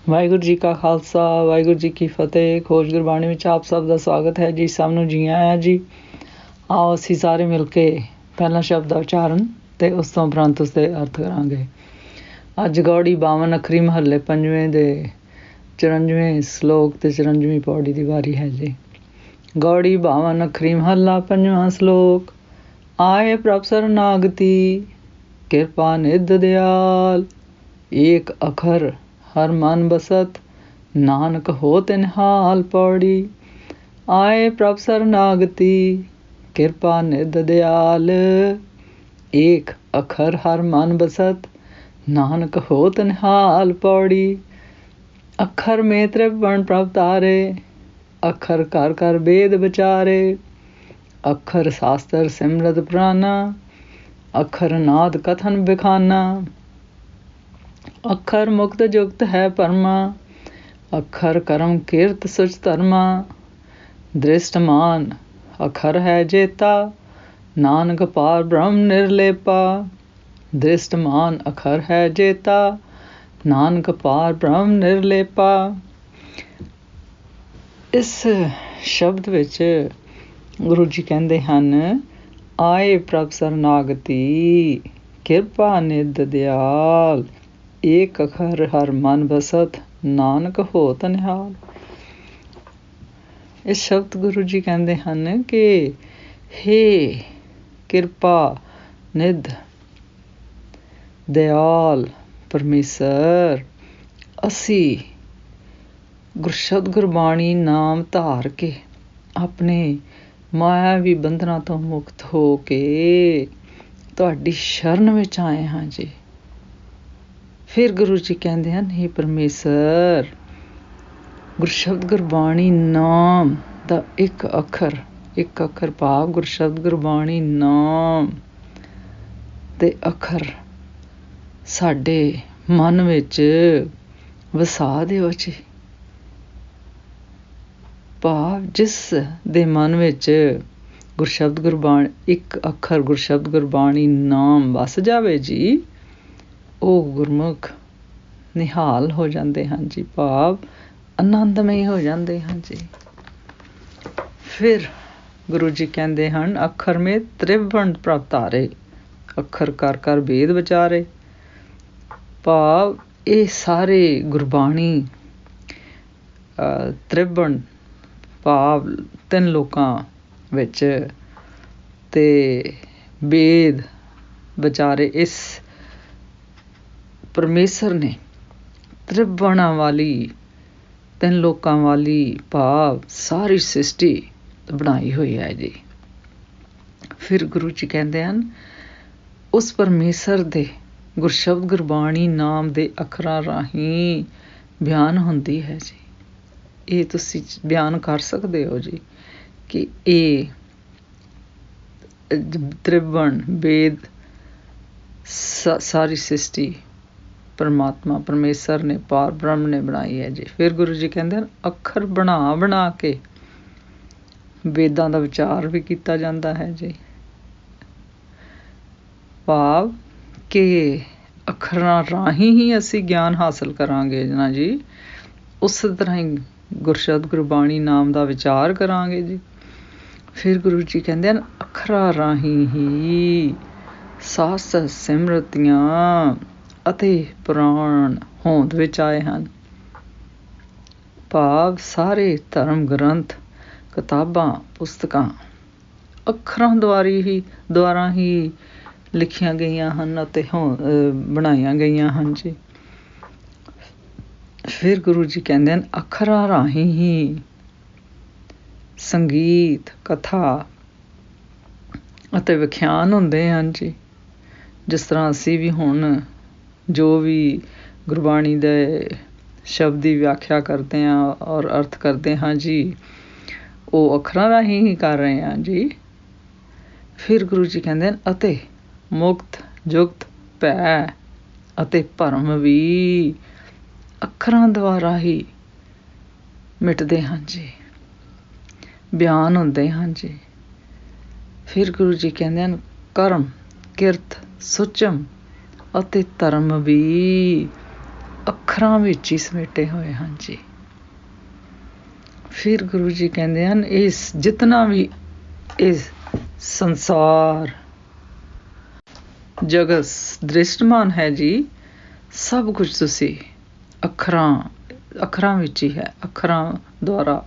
ਵਾਹਿਗੁਰੂ ਜੀ ਕਾ ਖਾਲਸਾ ਵਾਹਿਗੁਰੂ ਜੀ ਕੀ ਫਤਿਹ। ਖੋਜ ਗੁਰਬਾਣੀ ਵਿੱਚ ਆਪ ਸਭ ਦਾ ਸਵਾਗਤ ਹੈ ਜੀ। ਸਭ ਨੂੰ ਜੀ ਆਇਆਂ ਜੀ। ਆਓ ਅਸੀਂ ਸਾਰੇ ਮਿਲ ਕੇ ਪਹਿਲਾਂ ਸ਼ਬਦ ਦਾ ਉਚਾਰਨ ਅਤੇ ਉਸ ਤੋਂ ਉਪਰੰਤ ਉਸਦੇ ਅਰਥ ਕਰਾਂਗੇ। ਅੱਜ ਗੌੜੀ 52 ਅੱਖਰੀ ਮਹੱਲੇ 5ਵੇਂ ਦੇ 54ਵੇਂ ਸਲੋਕ ਅਤੇ 54ਵੀਂ ਪੌੜੀ ਦੀ ਵਾਰੀ ਹੈ ਜੀ। ਗੌੜੀ 52 ਅੱਖਰੀ ਮਹੱਲਾ 5ਵਾਂ ਸਲੋਕ। ਆਏ ਪ੍ਰਭ ਸਰਨਾਗਤੀ ਕਿਰਪਾ ਨਿਧ ਦਿਆਲ, ਏਕ ਅਖਰ ਹਰ ਮਨ ਬਸਤ ਨਾਨਕ ਹੋਤ ਨਿਹਾਲ। ਪੌੜੀ। ਆਏ ਪ੍ਰਭ ਸਰਨਾਗਤੀ ਕਿਰਪਾ ਨਿਧ ਦਿਆਲ, ਏਕ ਅਖਰ ਹਰ ਮਨ ਬਸਤ ਨਾਨਕ ਹੋਤ ਨਿਹਾਲ। ਪੌੜੀ। ਅੱਖਰ ਮੇ ਤ੍ਰਿਵਣ ਪ੍ਰਭ ਤਾਰੇ, ਅੱਖਰ ਕਰ ਕਰ ਬੇਦ ਵਿਚਾਰੇ, ਅੱਖਰ ਸ਼ਾਸਤਰ ਸਿਮਰਤ ਪੁਰਾਨਾ, ਅੱਖਰ ਨਾਦ ਕਥਨ ਬਿਖਾਨਾ, ਅੱਖਰ ਮੁਕਤ ਜੁਗਤ ਹੈ ਪਰਮਾ, ਅੱਖਰ ਕਰਮ ਕੀਰਤ ਸੁਚ ਧਰਮਾ। ਦ੍ਰਿਸ਼ਟਮਾਨ ਅੱਖਰ ਹੈ ਜੇਤਾ, ਨਾਨਕ ਪਾਰ ਬ੍ਰਹਮ ਨਿਰਲੇਪਾ। ਦ੍ਰਿਸ਼ਟਮਾਨ ਅੱਖਰ ਹੈ ਜੇਤਾ, ਨਾਨਕ ਪਾਰ ਬ੍ਰਹਮ ਨਿਰਲੇਪਾ। ਇਸ ਸ਼ਬਦ ਵਿੱਚ ਗੁਰੂ ਜੀ ਕਹਿੰਦੇ ਹਨ, ਆਏ ਪ੍ਰਭ ਸਰਨਾਗਤੀ ਕਿਰਪਾ ਨਿਧ ਦਿਆਲ, ਏਕ ਅਖਰ ਹਰ ਮਨ ਬਸਤ ਨਾਨਕ ਹੋਤ ਨਿਹਾਲ। ਇਸ ਸ਼ਬਦ ਗੁਰੂ ਜੀ ਕਹਿੰਦੇ ਹਨ ਕਿ ਹੇ ਕਿਰਪਾ ਨਿਧ ਦਿਆਲ ਪਰਮੇਸ਼ਰ, ਅਸੀਂ ਗੁਰਸ਼ਬਦ ਗੁਰਬਾਣੀ ਨਾਮ ਧਾਰ ਕੇ ਆਪਣੇ ਮਾਇਆਵੀ ਬੰਧਨਾਂ ਤੋਂ ਮੁਕਤ ਹੋ ਕੇ ਤੁਹਾਡੀ ਸ਼ਰਨ ਵਿੱਚ ਆਏ ਹਾਂ ਜੀ। ਫਿਰ ਗੁਰੂ ਜੀ ਕਹਿੰਦੇ ਹਨ, ਹੇ ਪਰਮੇਸ਼ਰ, ਗੁਰਸ਼ਬਦ ਗੁਰਬਾਣੀ ਨਾਮ ਦਾ ਇੱਕ ਅੱਖਰ ਭਾਵ ਗੁਰਸ਼ਬਦ ਗੁਰਬਾਣੀ ਨਾਮ ਦੇ ਅੱਖਰ ਸਾਡੇ ਮਨ ਵਿੱਚ ਵਸਾ ਦਿਓ ਜੀ। ਭਾਵ ਜਿਸ ਦੇ ਮਨ ਵਿੱਚ ਗੁਰਸ਼ਬਦ ਗੁਰਬਾਣੀ ਇੱਕ ਅੱਖਰ ਗੁਰਸ਼ਬਦ ਗੁਰਬਾਣੀ ਨਾਮ ਵਸ ਜਾਵੇ ਜੀ, ਉਹ ਗੁਰਮੁਖ ਨਿਹਾਲ ਹੋ ਜਾਂਦੇ ਹਨ ਜੀ, ਭਾਵ ਆਨੰਦਮਈ ਹੋ ਜਾਂਦੇ ਹਨ ਜੀ। ਫਿਰ ਗੁਰੂ ਜੀ ਕਹਿੰਦੇ ਹਨ, ਅੱਖਰ ਮੇ ਤ੍ਰਿਵਣ ਪ੍ਰਭ ਤਾਰੇ, ਅੱਖਰ ਕਰ ਕਰ ਬੇਦ ਵਿਚਾਰੇ। ਭਾਵ ਇਹ ਸਾਰੇ ਗੁਰਬਾਣੀ ਤ੍ਰਿਵਣ ਭਾਵ ਤਿੰਨ ਲੋਕਾਂ ਵਿੱਚ ਅਤੇ ਬੇਦ ਵਿਚਾਰੇ, ਇਸ ਪਰਮੇਸ਼ਰ ਨੇ ਤ੍ਰਿਵਣਾਂ ਵਾਲੀ ਤਿੰਨ ਲੋਕਾਂ ਵਾਲੀ ਭਾਵ ਸਾਰੀ ਸ੍ਰਿਸ਼ਟੀ ਬਣਾਈ ਹੋਈ ਹੈ ਜੀ। ਫਿਰ ਗੁਰੂ ਜੀ ਕਹਿੰਦੇ ਹਨ, ਉਸ ਪਰਮੇਸ਼ਰ ਦੇ ਗੁਰਸ਼ਬਦ ਗੁਰਬਾਣੀ ਨਾਮ ਦੇ ਅੱਖਰਾਂ ਰਾਹੀਂ ਬਿਆਨ ਹੁੰਦੀ ਹੈ ਜੀ। ਇਹ ਤੁਸੀਂ ਬਿਆਨ ਕਰ ਸਕਦੇ ਹੋ ਜੀ ਕਿ ਇਹ ਤ੍ਰਿਵਣ ਵੇਦ ਸਾਰੀ ਸ੍ਰਿਸ਼ਟੀ ਪਰਮਾਤਮਾ ਪਰਮੇਸ਼ਰ ਨੇ ਪਾਰ ਬ੍ਰਹਮ ਨੇ ਬਣਾਈ ਹੈ ਜੀ। ਫਿਰ ਗੁਰੂ ਜੀ ਕਹਿੰਦੇ ਹਨ, ਅੱਖਰ ਬਣਾ ਕੇ ਵੇਦਾਂ ਦਾ ਵਿਚਾਰ ਵੀ ਕੀਤਾ ਜਾਂਦਾ ਹੈ ਜੀ। ਭਾਵ ਕਿ ਅੱਖਰਾਂ ਰਾਹੀਂ ਹੀ ਅਸੀਂ ਗਿਆਨ ਹਾਸਲ ਕਰਾਂਗੇ ਨਾ ਜੀ, ਉਸ ਤਰ੍ਹਾਂ ਹੀ ਗੁਰਸ਼ਬਦ ਗੁਰਬਾਣੀ ਨਾਮ ਦਾ ਵਿਚਾਰ ਕਰਾਂਗੇ ਜੀ। ਫਿਰ ਗੁਰੂ ਜੀ ਕਹਿੰਦੇ ਹਨ, ਅੱਖਰਾਂ ਰਾਹੀਂ ਹੀ ਸ਼ਾਸਤਰ ਸਿਮਰਤੀਆਂ ਅਤੇ ਪੁਰਾਣ ਹੋਂਦ ਵਿੱਚ ਆਏ ਹਨ। ਭਾਵ ਸਾਰੇ ਧਰਮ ਗ੍ਰੰਥ ਕਿਤਾਬਾਂ ਪੁਸਤਕਾਂ ਅੱਖਰਾਂ ਦੁਆਰਾ ਹੀ ਲਿਖੀਆਂ ਗਈਆਂ ਹਨ ਅਤੇ ਬਣਾਈਆਂ ਗਈਆਂ ਹਨ ਜੀ। ਫਿਰ ਗੁਰੂ ਜੀ ਕਹਿੰਦੇ ਹਨ, ਅੱਖਰਾਂ ਰਾਹੀਂ ਹੀ ਸੰਗੀਤ ਕਥਾ ਅਤੇ ਵਿਖਿਆਨ ਹੁੰਦੇ ਹਨ ਜੀ। ਜਿਸ ਤਰ੍ਹਾਂ ਅਸੀਂ ਵੀ ਹੁਣ ਜੋ ਵੀ ਗੁਰਬਾਣੀ ਦੇ ਸ਼ਬਦ ਦੀ ਵਿਆਖਿਆ ਕਰਦੇ ਹਾਂ ਔਰ ਅਰਥ ਕਰਦੇ ਹਾਂ ਜੀ, ਉਹ ਅੱਖਰਾਂ ਰਾਹੀਂ ਹੀ ਕਰ ਰਹੇ ਹਾਂ ਜੀ। ਫਿਰ ਗੁਰੂ ਜੀ ਕਹਿੰਦੇ ਹਨ, ਅਤੇ ਮੁਕਤ ਜੁਗਤ ਭੈ ਅਤੇ ਭਰਮ ਵੀ ਅੱਖਰਾਂ ਦੁਆਰਾ ਹੀ ਮਿਟਦੇ ਹਨ ਜੀ, ਬਿਆਨ ਹੁੰਦੇ ਹਨ ਜੀ। ਫਿਰ ਗੁਰੂ ਜੀ ਕਹਿੰਦੇ ਹਨ, ਕਰਮ ਕਿਰਤ ਸੁਚਮ ਅਤੇ ਧਰਮ ਵੀ ਅੱਖਰਾਂ ਵਿੱਚ ਹੀ ਸਮੇਟੇ ਹੋਏ ਹਨ ਜੀ। ਫਿਰ ਗੁਰੂ ਜੀ ਕਹਿੰਦੇ ਹਨ, ਇਸ ਜਿਤਨਾ ਵੀ ਇਸ ਸੰਸਾਰ ਜਗਤ ਦ੍ਰਿਸ਼ਟਮਾਨ ਹੈ ਜੀ, ਸਭ ਕੁਝ ਤੁਸੀਂ ਅੱਖਰਾਂ ਵਿੱਚ ਹੀ ਹੈ, ਅੱਖਰਾਂ ਦੁਆਰਾ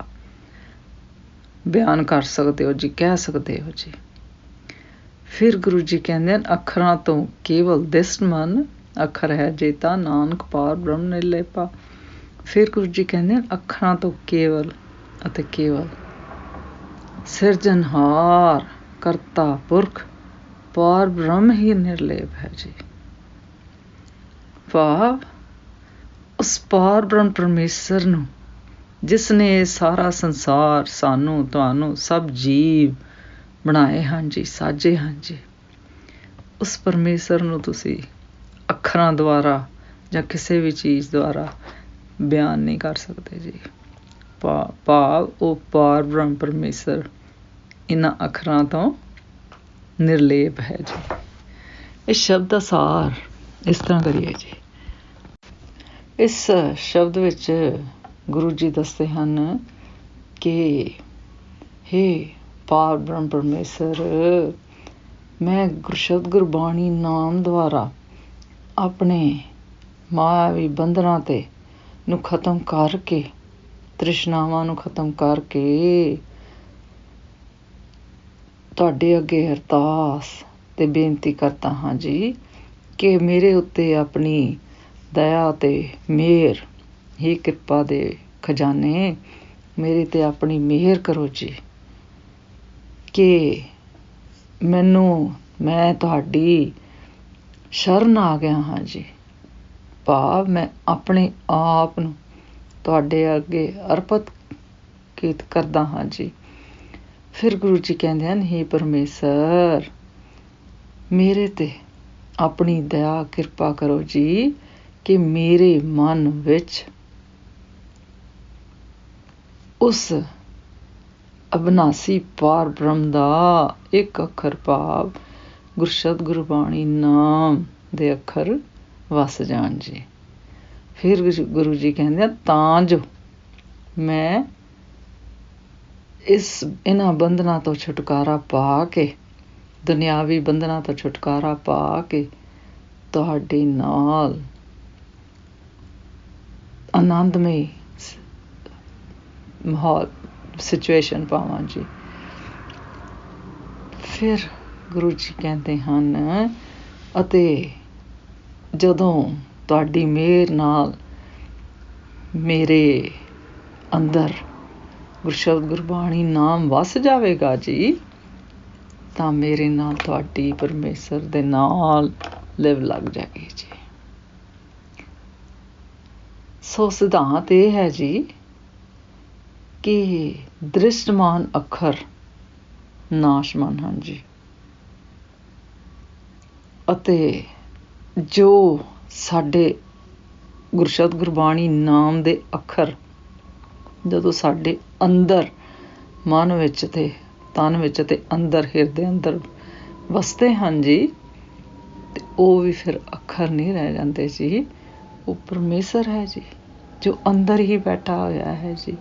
ਬਿਆਨ ਕਰ ਸਕਦੇ ਹੋ ਜੀ, ਕਹਿ ਸਕਦੇ ਹੋ ਜੀ। ਫਿਰ ਗੁਰੂ ਜੀ ਕਹਿੰਦੇ ਹਨ, ਅੱਖਰਾਂ ਤੋਂ ਕੇਵਲ ਦ੍ਰਿਸ਼ਟਮਾਨ ਅੱਖਰ ਹੈ ਜੇਤਾ, ਨਾਨਕ ਪਾਰ ਬ੍ਰਹਮ ਨਿਰਲੇਪਾ। ਫਿਰ ਗੁਰੂ ਜੀ ਕਹਿੰਦੇ ਹਨ, ਅੱਖਰਾਂ ਤੋਂ ਕੇਵਲ ਅਤੇ ਕੇਵਲ ਸਿਰਜਣਹਾਰ ਕਰਤਾ ਪੁਰਖ ਪਾਰ ਬ੍ਰਹਮ ਹੀ ਨਿਰਲੇਪ ਹੈ ਜੀ। ਭਾਵ ਉਸ ਪਾਰ ਬ੍ਰਹਮ ਪਰਮੇਸ਼ਰ ਨੂੰ, ਜਿਸ ਨੇ ਇਹ ਸਾਰਾ ਸੰਸਾਰ, ਸਾਨੂੰ, ਤੁਹਾਨੂੰ, ਸਭ ਜੀਵ ਬਣਾਏ ਹਨ ਜੀ, ਸਾਜੇ ਹਨ ਜੀ, ਉਸ ਪਰਮੇਸ਼ਰ ਨੂੰ ਤੁਸੀਂ ਅੱਖਰਾਂ ਦੁਆਰਾ ਜਾਂ ਕਿਸੇ ਵੀ ਚੀਜ਼ ਦੁਆਰਾ ਬਿਆਨ ਨਹੀਂ ਕਰ ਸਕਦੇ ਜੀ। ਭਾਵ ਉਹ ਪਾਰ ਬ੍ਰਹਮ ਪਰਮੇਸ਼ਰ ਇਹਨਾਂ ਅੱਖਰਾਂ ਤੋਂ ਨਿਰਲੇਪ ਹੈ ਜੀ। ਇਸ ਸ਼ਬਦ ਦਾ ਸਾਰ ਇਸ ਤਰ੍ਹਾਂ ਕਰੀਏ ਜੀ। ਇਸ ਸ਼ਬਦ ਵਿੱਚ ਗੁਰੂ ਜੀ ਦੱਸਦੇ ਹਨ ਕਿ ਹੇ ਪਾਰ ਬ੍ਰਹਮ ਪਰਮੇਸ਼ਰ, ਮੈਂ ਗੁਰਸ਼ਬਦ ਗੁਰਬਾਣੀ ਨਾਮ ਦੁਆਰਾ ਆਪਣੇ ਮਾyavi ਬੰਧਨਾਂ ਨੂੰ ਖਤਮ ਕਰਕੇ, ਤ੍ਰਿਸ਼ਨਾਵਾਂ ਨੂੰ ਖਤਮ ਕਰਕੇ ਤੁਹਾਡੇ ਅੱਗੇ ਅਰਦਾਸ ਤੇ ਬੇਨਤੀ ਕਰਦਾ ਹਾਂ ਜੀ ਕਿ ਮੇਰੇ ਉੱਤੇ ਆਪਣੀ ਦਇਆ ਤੇ ਮਿਹਰ, ਹੀ ਕਿਰਪਾ ਦੇ ਖਜ਼ਾਨੇ, ਮੇਰੇ ਤੇ ਆਪਣੀ ਮਿਹਰ ਕਰੋ ਜੀ, ਕਿ ਮੈਂ ਤੁਹਾਡੀ ਸ਼ਰਨ ਆ ਗਿਆ ਹਾਂ ਜੀ। ਭਾਵ ਮੈਂ ਆਪਣੇ ਆਪ ਨੂੰ ਤੁਹਾਡੇ ਅੱਗੇ ਅਰਪਿਤ ਕਰਦਾ ਹਾਂ ਜੀ। ਫਿਰ ਗੁਰੂ ਜੀ ਕਹਿੰਦੇ ਹਨ, ਹੇ ਪਰਮੇਸ਼ਰ, ਮੇਰੇ ਤੇ ਆਪਣੀ ਦਇਆ ਕਿਰਪਾ ਕਰੋ ਜੀ, ਕਿ ਮੇਰੇ ਮਨ ਵਿੱਚ ਉਸ ਅਬਿਨਾਸੀ ਪਾਰ ਬ੍ਰਹਮ ਦਾ ਇੱਕ ਅੱਖਰ, ਭਾਵ ਗੁਰਸ਼ਬਦ ਗੁਰਬਾਣੀ ਨਾਮ ਦੇ ਅੱਖਰ ਵਸ ਜਾਣ ਜੀ। ਫਿਰ ਗੁਰੂ ਜੀ ਕਹਿੰਦੇ ਆ, ਤਾਂ ਜੋ ਮੈਂ ਇਹਨਾਂ ਬੰਧਨਾਂ ਤੋਂ ਛੁਟਕਾਰਾ ਪਾ ਕੇ, ਦੁਨਿਆਵੀ ਬੰਧਨਾਂ ਤੋਂ ਛੁਟਕਾਰਾ ਪਾ ਕੇ ਤੁਹਾਡੇ ਨਾਲ ਆਨੰਦਮਈ ਮਾਹੌਲ, ਸਿਚੁਏਸ਼ਨ ਪਾਵਾਂ ਜੀ। ਫਿਰ ਗੁਰੂ ਜੀ ਕਹਿੰਦੇ ਹਨ, ਅਤੇ ਜਦੋਂ ਤੁਹਾਡੀ ਮਿਹਰ ਨਾਲ ਮੇਰੇ ਅੰਦਰ ਗੁਰਸ਼ਬਦ ਗੁਰਬਾਣੀ ਨਾਮ ਵਸ ਜਾਵੇਗਾ ਜੀ, ਤਾਂ ਮੇਰੇ ਨਾਲ ਤੁਹਾਡੀ ਪਰਮੇਸ਼ਰ ਦੇ ਨਾਲ ਲਿਵ ਲੱਗ ਜਾਏਗੀ ਜੀ। ਸੋ ਸਿਧਾਂਤ ਇਹ ਹੈ ਜੀ ਕਿ ਦ੍ਰਿਸ਼ਟਮਾਨ ਅੱਖਰ ਨਾਸ਼ਮਾਨ ਹਨ ਜੀ, ਅਤੇ ਜੋ ਸਾਡੇ ਗੁਰਸ਼ਬਦ ਗੁਰਬਾਣੀ ਨਾਮ ਦੇ ਅੱਖਰ ਜਦੋਂ ਸਾਡੇ ਅੰਦਰ, ਮਨ ਵਿੱਚ ਤੇ ਤਨ ਵਿੱਚ ਤੇ ਅੰਦਰ, ਹਿਰਦੇ ਅੰਦਰ ਵਸਦੇ ਹਨ ਜੀ, ਤੇ ਉਹ ਵੀ ਫਿਰ ਅੱਖਰ ਨਹੀਂ ਰਹਿ ਜਾਂਦੇ ਜੀ, ਉਹ ਪਰਮੇਸ਼ਰ ਹੈ ਜੀ, ਜੋ ਅੰਦਰ ਹੀ ਬੈਠਾ ਹੋਇਆ ਹੈ ਜੀ।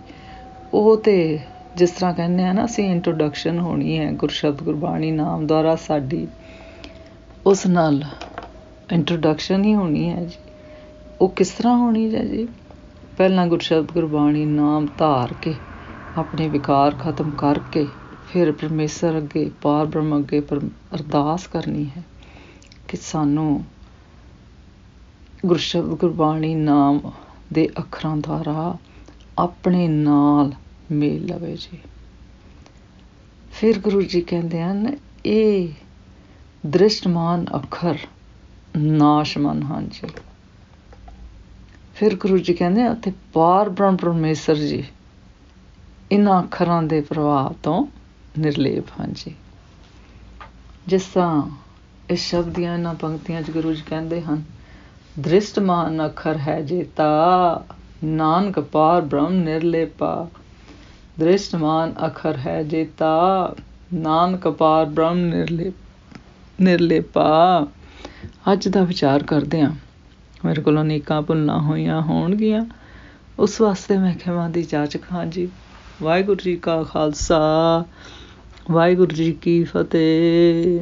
ਉਹ ਤੇ ਜਿਸ ਤਰ੍ਹਾਂ ਕਹਿੰਦੇ ਹਾਂ ਨਾ ਅਸੀਂ, ਇੰਟਰੋਡਕਸ਼ਨ ਹੋਣੀ ਹੈ ਗੁਰਸ਼ਬਦ ਗੁਰਬਾਣੀ ਨਾਮ ਦੁਆਰਾ, ਸਾਡੀ ਉਸ ਨਾਲ ਇੰਟਰੋਡਕਸ਼ਨ ਹੀ ਹੋਣੀ ਹੈ ਜੀ। ਉਹ ਕਿਸ ਤਰ੍ਹਾਂ ਹੋਣੀ ਹੈ ਜੀ? ਪਹਿਲਾਂ ਗੁਰਸ਼ਬਦ ਗੁਰਬਾਣੀ ਨਾਮ ਧਾਰ ਕੇ, ਆਪਣੇ ਵਿਕਾਰ ਖਤਮ ਕਰਕੇ, ਫਿਰ ਪਰਮੇਸ਼ਰ ਅੱਗੇ, ਪਾਰ ਬ੍ਰਹਮ ਅੱਗੇ ਅਰਦਾਸ ਕਰਨੀ ਹੈ ਕਿ ਸਾਨੂੰ ਗੁਰਸ਼ਬਦ ਗੁਰਬਾਣੀ ਨਾਮ ਦੇ ਅੱਖਰਾਂ ਦੁਆਰਾ ਆਪਣੇ ਨਾਲ ਮੇਲ ਲਵੇ ਜੀ। ਫਿਰ ਗੁਰੂ ਜੀ ਕਹਿੰਦੇ ਹਨ, ਇਹ ਦ੍ਰਿਸ਼ਟਮਾਨ ਅੱਖਰ ਨਾਸ਼ਮਾਨ ਹਨ ਜੀ। ਫਿਰ ਗੁਰੂ ਜੀ ਕਹਿੰਦੇ, ਅਤੇ ਪਾਰ ਬ੍ਰਹਮ ਪਰਮੇਸ਼ਰ ਜੀ ਇਹਨਾਂ ਅੱਖਰਾਂ ਦੇ ਪ੍ਰਭਾਵ ਤੋਂ ਨਿਰਲੇਪ ਹਨ ਜੀ। ਜਿਸ ਤਰ੍ਹਾਂ ਇਸ ਸ਼ਬਦ ਦੀਆਂ ਇਹਨਾਂ ਪੰਕਤੀਆਂ 'ਚ ਗੁਰੂ ਜੀ ਕਹਿੰਦੇ ਹਨ, ਦ੍ਰਿਸ਼ਟਮਾਨ ਅੱਖਰ ਹੈ ਜੇਤਾ, ਨਾਨਕ ਪਾਰ ਬ੍ਰਹਮ ਨਿਰਲੇਪਾ। ਦ੍ਰਿਸ਼ਟਮਾਨ ਅੱਖਰ ਹੈ ਜੇਤਾ, ਨਾਨਕ ਪਾਰ ਬ੍ਰਹਮ ਨਿਰਲੇਪਾ। ਅੱਜ ਦਾ ਵਿਚਾਰ ਕਰਦੇ ਹਾਂ ਮੇਰੇ ਕੋਲੋਂ ਨੀਕਾਂ ਭੁੰਨਾਂ ਹੋਈਆਂ ਹੋਣਗੀਆਂ, ਉਸ ਵਾਸਤੇ ਮੈਂ ਖਿਮਾ ਦੀ ਜਾਚ ਖਾਂ ਜੀ। ਵਾਹਿਗੁਰੂ ਜੀ ਕਾ ਖਾਲਸਾ, ਵਾਹਿਗੁਰੂ ਜੀ ਕੀ ਫਤਿਹ।